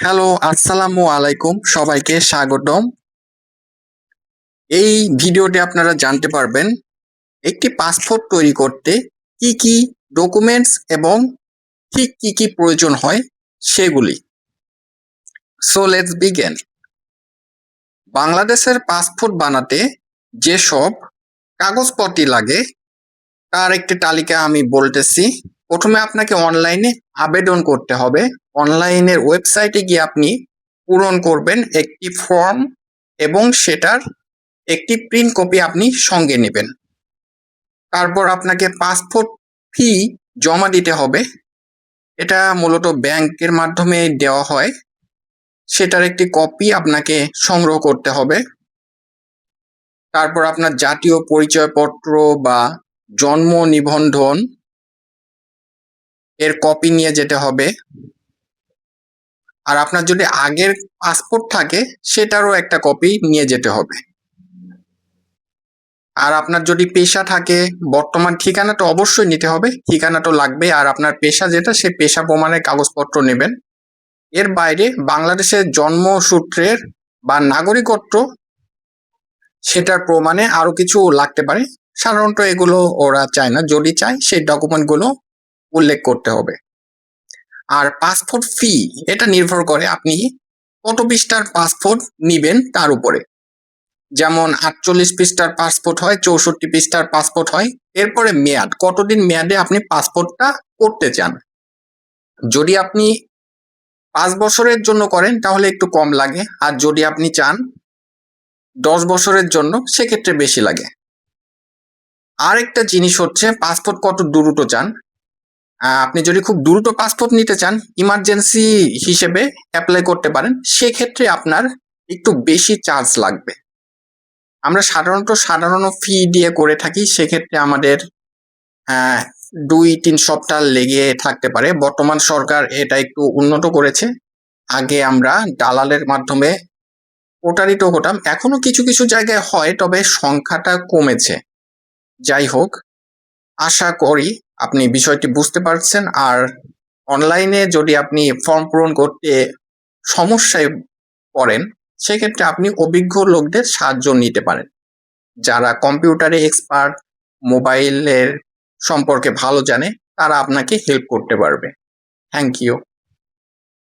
Hello, আসসালামু আলাইকুম। সবাইকে স্বাগতম। এই ভিডিওতে আপনারা জানতে পারবেন একটি পাসপোর্ট তৈরি করতে কি কি ডকুমেন্টস এবং ঠিক কি কি প্রয়োজন হয় সেগুলি। So let's begin. বাংলাদেশের পাসপোর্ট বানাতে যেসব কাগজপত্র লাগে তার একটি তালিকা আমি বলতেছি। প্রথমে আপনাকে অনলাইনে আবেদন করতে হবে। অনলাইনের ওয়েবসাইটে গিয়ে আপনি পূরণ করবেন একটি ফর্ম এবং সেটার একটি প্রিন্ট কপি আপনি সঙ্গে নেবেন। তারপর আপনাকে পাসপোর্ট ফি জমা দিতে হবে। এটা মূলত ব্যাংকের মাধ্যমে দেওয়া হয়। সেটার একটি কপি আপনাকে সংগ্রহ করতে হবে। তারপর আপনার জাতীয় পরিচয়পত্র বা জন্ম নিবন্ধন এর কপি নিয়ে যেতে হবে। আর আপনার যদি আগের পাসপোর্ট থাকে সেটারও একটা কপি নিয়ে যেতে হবে। আর আপনার যদি পেশা থাকে, বর্তমান ঠিকানা তো অবশ্যই নিতে হবে, ঠিকানা তো লাগবে। আর আপনার পেশা যেটা, সে পেশা প্রমাণের কাগজপত্র নেবেন। এর বাইরে বাংলাদেশের জন্মসূত্রের বা নাগরিকত্ব সেটার প্রমাণে আরো কিছু লাগতে পারে। সাধারণত এগুলো ওরা চায় না, যদি চায় সেই ডকুমেন্টগুলো উল্লেখ করতে হবে। আর পাসপোর্ট ফি এটা নির্ভর করে আপনি কত পৃষ্ঠার পাসপোর্ট নিবেন তার উপরে। যেমন 48 পৃষ্ঠার পাসপোর্ট হয়, 64 পৃষ্ঠার পাসপোর্ট হয়। এরপরে মেয়াদ, কতদিন মেয়াদে আপনি পাসপোর্টটা করতে চান। যদি আপনি 5 বছরের জন্য করেন তাহলে একটু কম লাগে, আর যদি আপনি চান 10 বছরের জন্য সেক্ষেত্রে বেশি লাগে। আরেকটা জিনিস হচ্ছে পাসপোর্ট কত দ্রুত চান। আপনি যদি খুব দ্রুত পাসপোর্ট নিতে চান, ইমার্জেন্সি হিসেবে অ্যাপ্লাই করতে পারেন, সেক্ষেত্রে আপনার একটু বেশি চার্জ লাগবে। আমরা সাধারণ ফি দিয়ে করে থাকি, সেক্ষেত্রে আমাদের 2-3 সপ্তাহ লেগে থাকতে পারে। বর্তমান সরকার এটা একটু উন্নত করেছে। আগে আমরা দালালের মাধ্যমে প্রতারিত হতাম, এখনো কিছু কিছু জায়গায় হয়, তবে সংখ্যাটা কমেছে। যাই হোক, আশা করি আপনি বিষয়টি বুঝতে পারছেন। আর অনলাইনে যদি আপনি ফর্ম পূরণ করতে সমস্যায় পড়েন, সেক্ষেত্রে আপনি অভিজ্ঞ লোকদের সাহায্য নিতে পারেন, যারা কম্পিউটারে এক্সপার্ট, মোবাইলের সম্পর্কে ভালো জানে, তারা আপনাকে হেল্প করতে পারবে। Thank you.